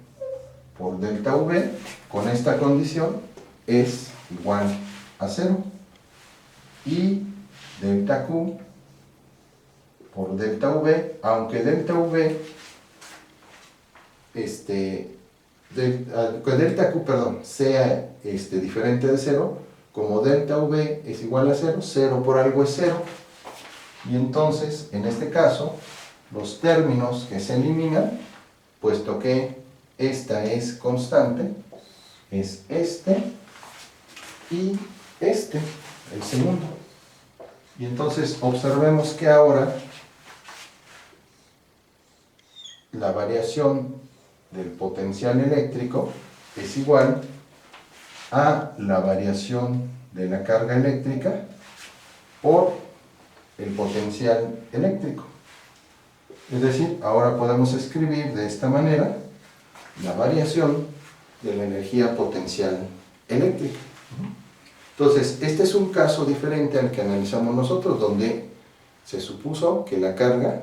por delta V con esta condición es igual a 0. Y delta Q por delta V, aunque delta V delta Q, sea diferente de 0, como delta V es igual a 0, 0 por algo es 0, y entonces, en este caso, los términos que se eliminan, puesto que esta es constante, es este y este, el segundo. Y entonces observemos que ahora la variación del potencial eléctrico es igual a la variación de la carga eléctrica por el potencial eléctrico. Es decir, ahora podemos escribir de esta manera la variación de la energía potencial eléctrica. Entonces, este es un caso diferente al que analizamos nosotros, donde se supuso que la carga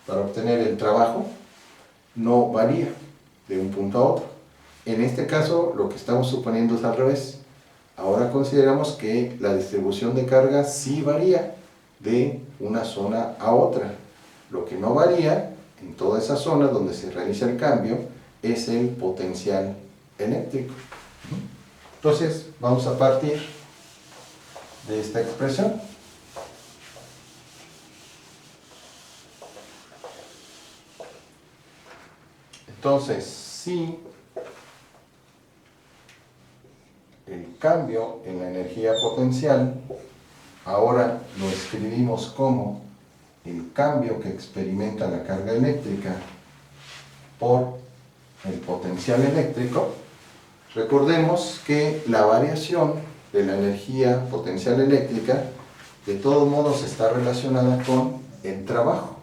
para obtener el trabajo no varía de un punto a otro. En este caso, lo que estamos suponiendo es al revés. Ahora consideramos que la distribución de carga sí varía de una zona a otra. Lo que no varía en toda esa zona donde se realiza el cambio es el potencial eléctrico. Entonces, vamos a partir de esta expresión. Entonces, si el cambio en la energía potencial, ahora lo escribimos como el cambio que experimenta la carga eléctrica por el potencial eléctrico, recordemos que la variación de la energía potencial eléctrica de todos modos está relacionada con el trabajo.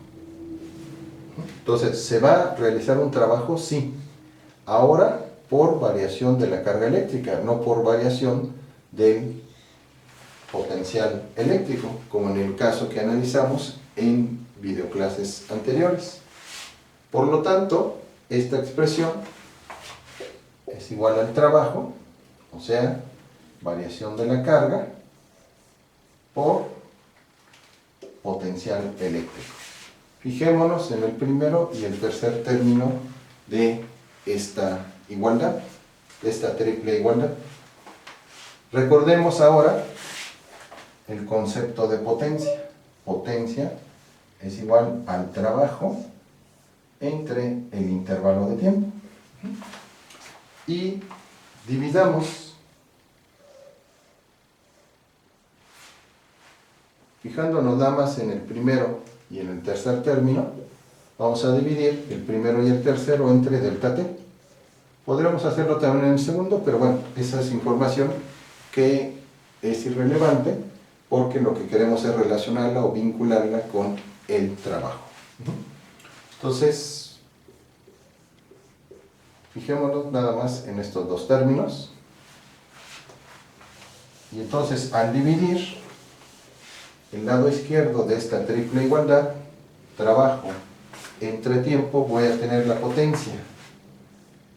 Entonces, ¿se va a realizar un trabajo? Sí. Ahora, por variación de la carga eléctrica, no por variación del potencial eléctrico, como en el caso que analizamos en videoclases anteriores. Por lo tanto, esta expresión es igual al trabajo, o sea, variación de la carga por potencial eléctrico. Fijémonos en el primero y el tercer término de esta igualdad, de esta triple igualdad. Recordemos ahora el concepto de potencia. Potencia es igual al trabajo entre el intervalo de tiempo. Y dividamos, fijándonos nada más en el primero y en el tercer término, vamos a dividir el primero y el tercero entre delta t. Podríamos hacerlo también en el segundo, pero bueno, esa es información que es irrelevante porque lo que queremos es relacionarla o vincularla con el trabajo. Entonces, fijémonos nada más en estos dos términos. Y entonces, al dividir el lado izquierdo de esta triple igualdad, trabajo entre tiempo, voy a tener la potencia.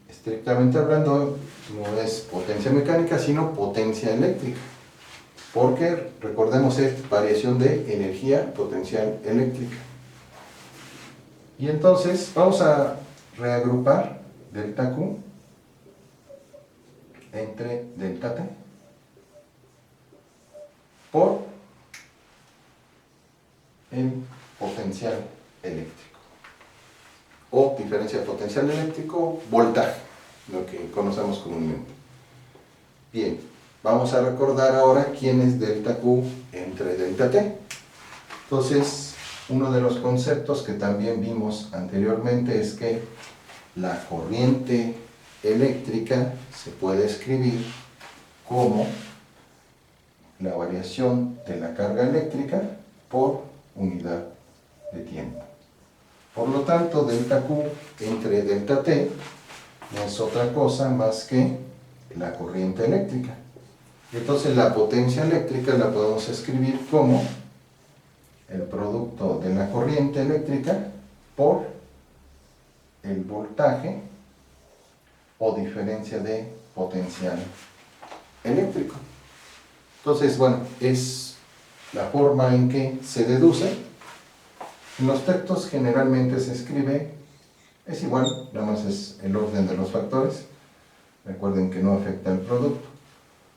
Estrictamente hablando, no es potencia mecánica, sino potencia eléctrica. Porque, recordemos, es variación de energía potencial eléctrica. Y entonces, vamos a reagrupar delta Q entre delta T por el potencial eléctrico o diferencia de potencial eléctrico, voltaje, lo que conocemos comúnmente. Bien, vamos a recordar ahora quién es delta Q entre delta T. Entonces, uno de los conceptos que también vimos anteriormente es que la corriente eléctrica se puede escribir como la variación de la carga eléctrica por unidad de tiempo. Por lo tanto, delta Q entre delta T no es otra cosa más que la corriente eléctrica. Y entonces la potencia eléctrica la podemos escribir como el producto de la corriente eléctrica por el voltaje o diferencia de potencial eléctrico. Entonces, bueno, es la forma en que se deduce. En los textos generalmente se escribe, es igual, nada más es el orden de los factores. Recuerden que no afecta el producto.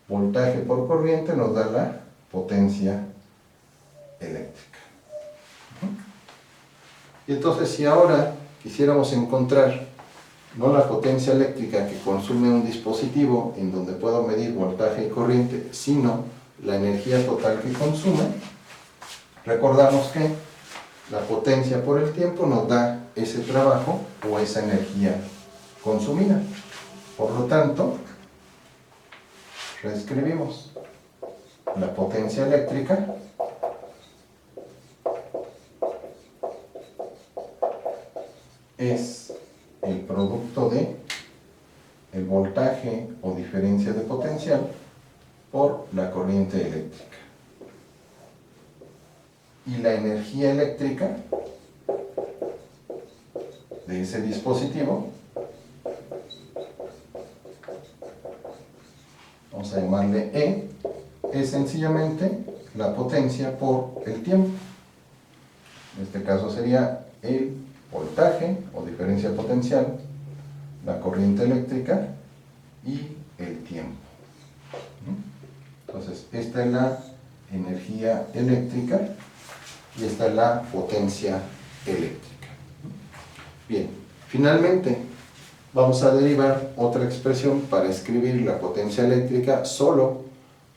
Voltaje por corriente nos da la potencia eléctrica. Y entonces, si ahora quisiéramos encontrar no la potencia eléctrica que consume un dispositivo en donde puedo medir voltaje y corriente, sino la energía total que consume, recordamos que la potencia por el tiempo nos da ese trabajo o esa energía consumida. Por lo tanto, reescribimos la potencia eléctrica es el producto de el voltaje o diferencia de potencial por la corriente eléctrica. Y la energía eléctrica de ese dispositivo, vamos a llamarle E, es sencillamente la potencia por el tiempo. En este este caso sería el voltaje o diferencia potencial, la corriente eléctrica y el tiempo. Entonces, esta es la energía eléctrica y esta es la potencia eléctrica. Bien, finalmente vamos a derivar otra expresión para escribir la potencia eléctrica solo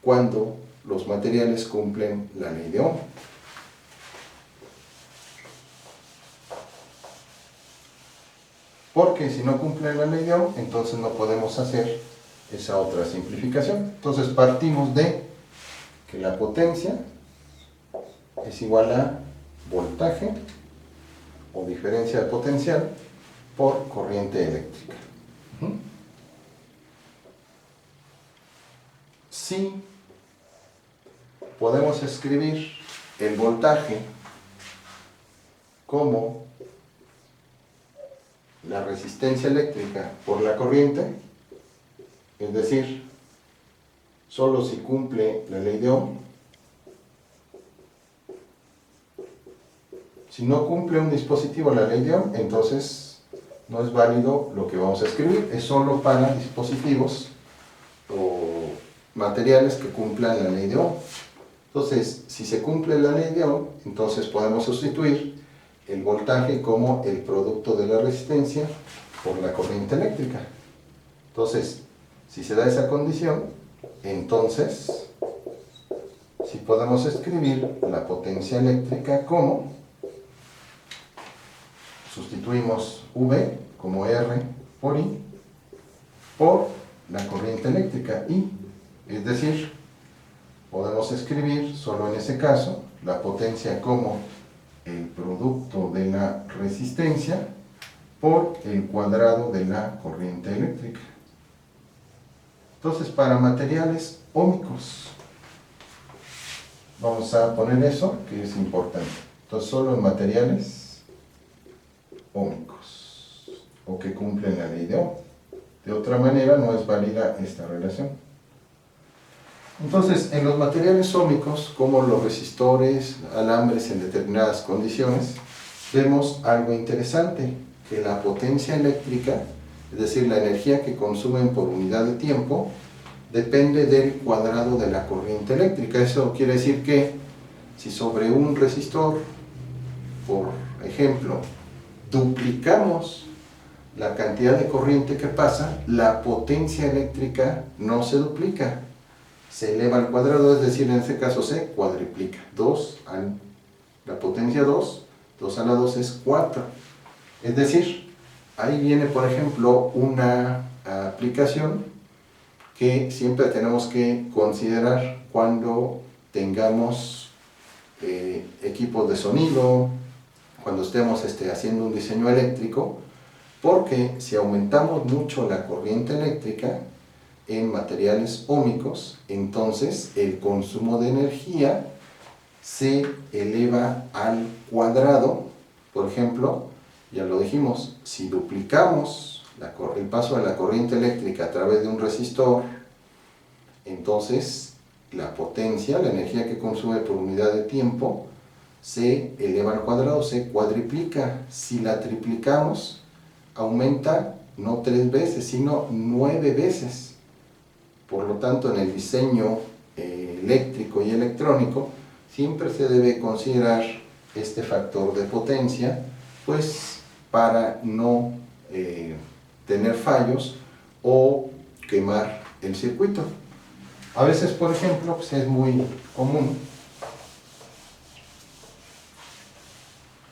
cuando los materiales cumplen la ley de Ohm. Porque si no cumplen la ley de Ohm, entonces no podemos hacer esa otra simplificación. Entonces partimos de que la potencia es igual a voltaje o diferencia de potencial por corriente eléctrica. Si podemos escribir el voltaje como la resistencia eléctrica por la corriente, es decir, solo si cumple la ley de Ohm. Si no cumple un dispositivo la ley de Ohm, entonces no es válido lo que vamos a escribir, es solo para dispositivos o materiales que cumplan la ley de Ohm. Entonces, si se cumple la ley de Ohm, entonces podemos sustituir el voltaje como el producto de la resistencia por la corriente eléctrica. Entonces, si se da esa condición, entonces si podemos escribir la potencia eléctrica como, sustituimos V como R por I por la corriente eléctrica I, es decir, podemos escribir solo en ese caso la potencia como el producto de la resistencia por el cuadrado de la corriente eléctrica. Entonces, para materiales óhmicos, vamos a poner eso, que es importante. Entonces, solo en materiales óhmicos, o que cumplen la ley de Ohm. De otra manera, no es válida esta relación. Entonces, en los materiales óhmicos, como los resistores, alambres en determinadas condiciones, vemos algo interesante, que la potencia eléctrica, es decir, la energía que consumen por unidad de tiempo, depende del cuadrado de la corriente eléctrica. Eso quiere decir que si sobre un resistor, por ejemplo, duplicamos la cantidad de corriente que pasa, la potencia eléctrica no se duplica, se eleva al cuadrado, es decir, en este caso se cuadriplica. La potencia 2 a la 2 es 4. Es decir, ahí viene, por ejemplo, una aplicación que siempre tenemos que considerar cuando tengamos equipos de sonido, cuando estemos haciendo un diseño eléctrico, porque si aumentamos mucho la corriente eléctrica en materiales óhmicos, entonces el consumo de energía se eleva al cuadrado. Por ejemplo, ya lo dijimos, si duplicamos el paso de la corriente eléctrica a través de un resistor, entonces la potencia, la energía que consume por unidad de tiempo, se eleva al cuadrado, se cuadriplica. Si la triplicamos, aumenta no 3 veces, sino 9 veces. Por lo tanto, en el diseño eléctrico y electrónico, siempre se debe considerar este factor de potencia, pues para no tener fallos o quemar el circuito. A veces, por ejemplo, pues es muy común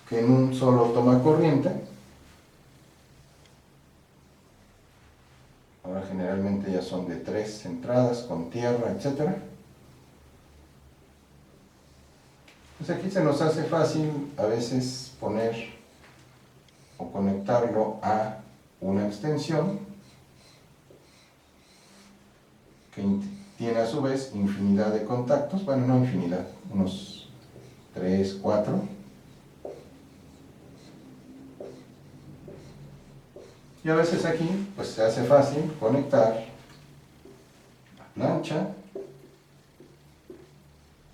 que en un solo toma corriente, ahora generalmente ya son de 3 entradas con tierra, etc. Pues aquí se nos hace fácil a veces poner o conectarlo a una extensión que tiene a su vez infinidad de contactos, bueno, no infinidad, unos 3, 4. Y a veces aquí pues se hace fácil conectar la plancha.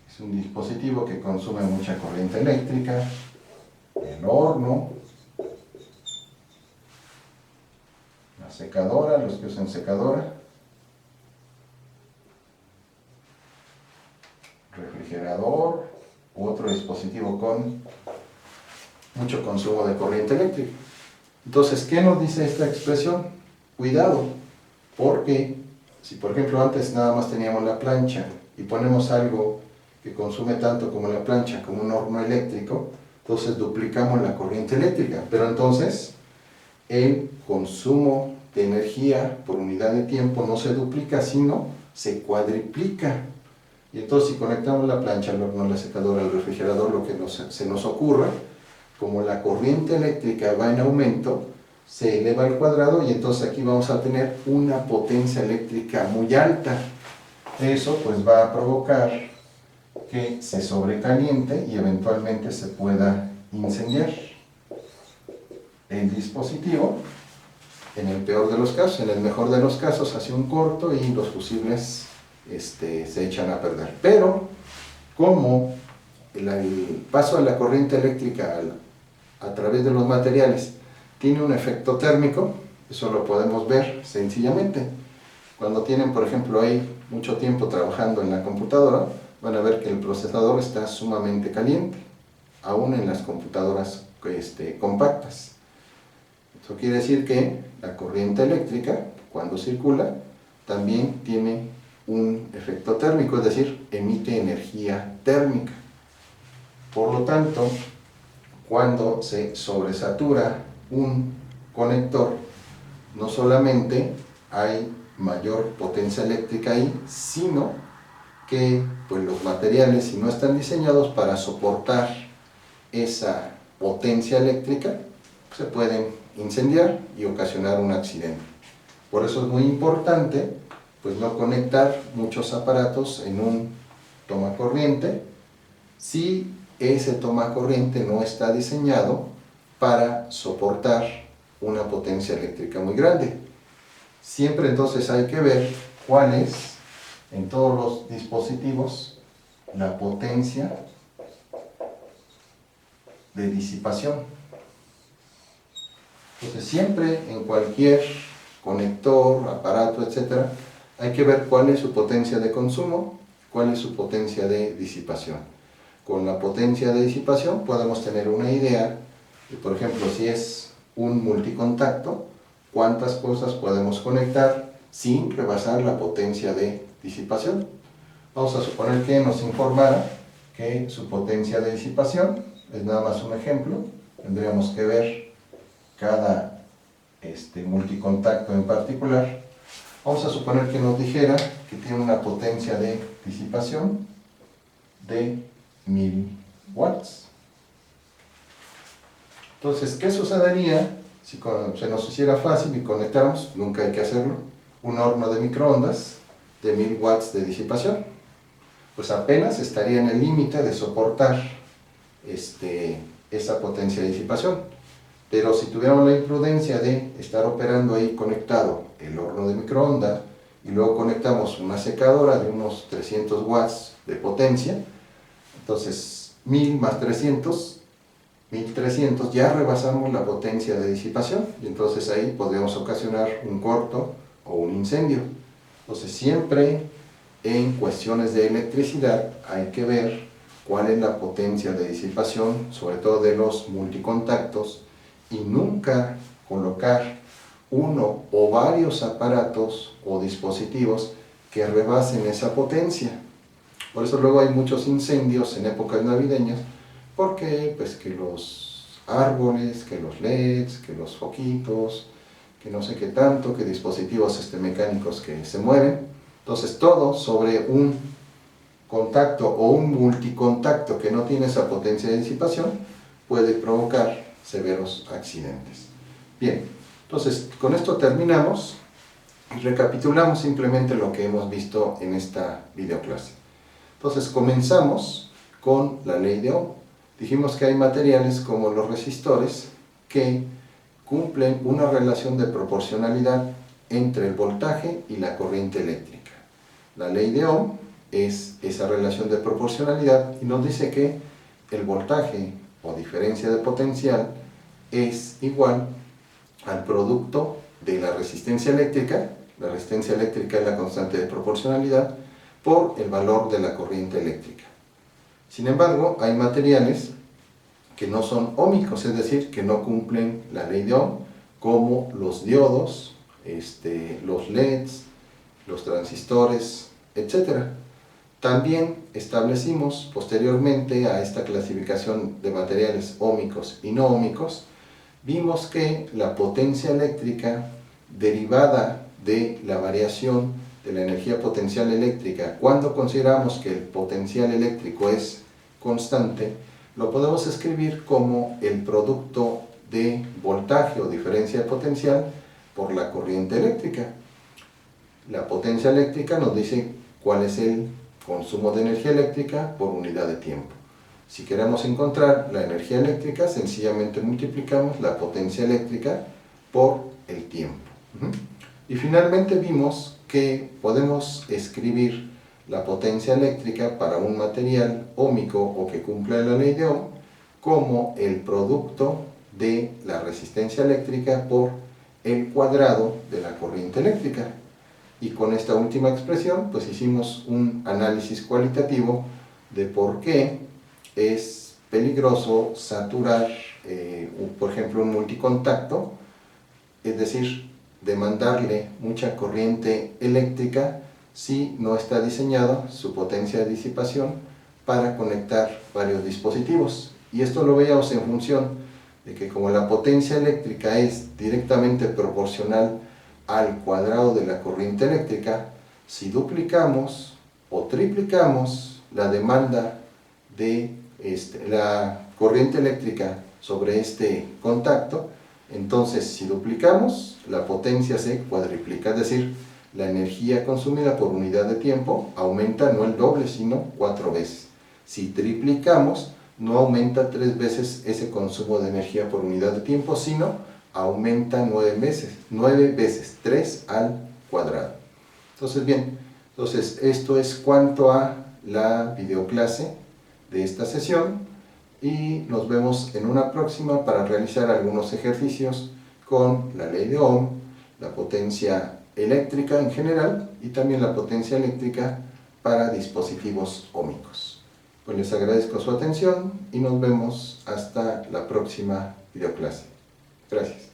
Es un dispositivo que consume mucha corriente eléctrica. el horno, la secadora, los que usan secadora, refrigerador u otro dispositivo con mucho consumo de corriente eléctrica. Entonces, ¿qué nos dice esta expresión? Cuidado, porque si por ejemplo antes nada más teníamos la plancha y ponemos algo que consume tanto como la plancha, como un horno eléctrico, entonces duplicamos la corriente eléctrica, pero entonces el consumo de energía por unidad de tiempo no se duplica, sino se cuadriplica. Y entonces si conectamos la plancha, el horno, la secadora, el refrigerador, lo que se nos ocurra, como la corriente eléctrica va en aumento, se eleva al cuadrado y entonces aquí vamos a tener una potencia eléctrica muy alta. Eso pues va a provocar que se sobrecaliente y eventualmente se pueda incendiar el dispositivo. En el peor de los casos, en el mejor de los casos hace un corto y los fusibles se echan a perder. Pero como el paso de la corriente eléctrica a través de los materiales tiene un efecto térmico, eso lo podemos ver sencillamente. Cuando tienen, por ejemplo, ahí mucho tiempo trabajando en la computadora, van a ver que el procesador está sumamente caliente, aún en las computadoras compactas. Eso quiere decir que la corriente eléctrica, cuando circula, también tiene un efecto térmico, es decir, emite energía térmica. Por lo tanto, cuando se sobresatura un conector, no solamente hay mayor potencia eléctrica ahí, sino que pues, los materiales, si no están diseñados para soportar esa potencia eléctrica, se pueden incendiar y ocasionar un accidente. Por eso es muy importante pues, no conectar muchos aparatos en un tomacorriente si ese tomacorriente no está diseñado para soportar una potencia eléctrica muy grande. Siempre entonces hay que ver cuál es, en todos los dispositivos, la potencia de disipación. Entonces siempre en cualquier conector, aparato, etc., hay que ver cuál es su potencia de consumo, cuál es su potencia de disipación. Con la potencia de disipación podemos tener una idea de, por ejemplo, si es un multicontacto, cuántas cosas podemos conectar sin rebasar la potencia de disipación. Vamos a suponer que nos informara que su potencia de disipación, es nada más un ejemplo, tendríamos que ver cada multicontacto en particular. Vamos a suponer que nos dijera que tiene una potencia de disipación de 1000 watts. Entonces, ¿qué sucedería si se nos hiciera fácil y conectáramos, nunca hay que hacerlo, un horno de microondas de 1000 watts de disipación? Pues apenas estaría en el límite de soportar esa potencia de disipación. Pero si tuviéramos la imprudencia de estar operando ahí conectado el horno de microondas y luego conectamos una secadora de unos 300 watts de potencia, entonces 1000 más 300, 1300, ya rebasamos la potencia de disipación y entonces ahí podríamos ocasionar un corto o un incendio. Entonces siempre en cuestiones de electricidad hay que ver cuál es la potencia de disipación, sobre todo de los multicontactos, y nunca colocar uno o varios aparatos o dispositivos que rebasen esa potencia. Por eso luego hay muchos incendios en épocas navideñas, porque pues que los árboles, que los LEDs, que los foquitos, que no sé qué tanto, que dispositivos mecánicos que se mueven. Entonces todo sobre un contacto o un multicontacto que no tiene esa potencia de disipación puede provocar severos accidentes. Bien, entonces con esto terminamos y recapitulamos simplemente lo que hemos visto en esta videoclase. Entonces comenzamos con la ley de Ohm. Dijimos que hay materiales como los resistores que cumplen una relación de proporcionalidad entre el voltaje y la corriente eléctrica. La ley de Ohm es esa relación de proporcionalidad y nos dice que el voltaje o diferencia de potencial es igual al producto de la resistencia eléctrica es la constante de proporcionalidad, por el valor de la corriente eléctrica. Sin embargo, hay materiales que no son óhmicos, es decir, que no cumplen la ley de Ohm, como los diodos, los LEDs, los transistores, etc. También establecimos posteriormente a esta clasificación de materiales óhmicos y no óhmicos, vimos que la potencia eléctrica derivada de la variación de la energía potencial eléctrica, cuando consideramos que el potencial eléctrico es constante, lo podemos escribir como el producto de voltaje o diferencia de potencial por la corriente eléctrica. La potencia eléctrica nos dice cuál es el consumo de energía eléctrica por unidad de tiempo. Si queremos encontrar la energía eléctrica, sencillamente multiplicamos la potencia eléctrica por el tiempo. Y finalmente vimos que podemos escribir la potencia eléctrica para un material óhmico o que cumpla la ley de Ohm como el producto de la resistencia eléctrica por el cuadrado de la corriente eléctrica. Y con esta última expresión, pues hicimos un análisis cualitativo de por qué es peligroso saturar, por ejemplo, un multicontacto, es decir, demandarle mucha corriente eléctrica si no está diseñado su potencia de disipación para conectar varios dispositivos. Y esto lo veíamos en función de que como la potencia eléctrica es directamente proporcional al cuadrado de la corriente eléctrica, si duplicamos o triplicamos la demanda de la corriente eléctrica sobre este contacto, entonces si duplicamos, la potencia se cuadriplica, es decir, la energía consumida por unidad de tiempo aumenta no el doble, sino 4 veces. Si triplicamos, no aumenta 3 veces ese consumo de energía por unidad de tiempo, sino aumenta 9 veces, 3 al cuadrado. Entonces, bien, esto es cuanto a la videoclase de esta sesión y nos vemos en una próxima para realizar algunos ejercicios con la ley de Ohm, la potencia eléctrica en general y también la potencia eléctrica para dispositivos óhmicos. Pues les agradezco su atención y nos vemos hasta la próxima videoclase. Gracias.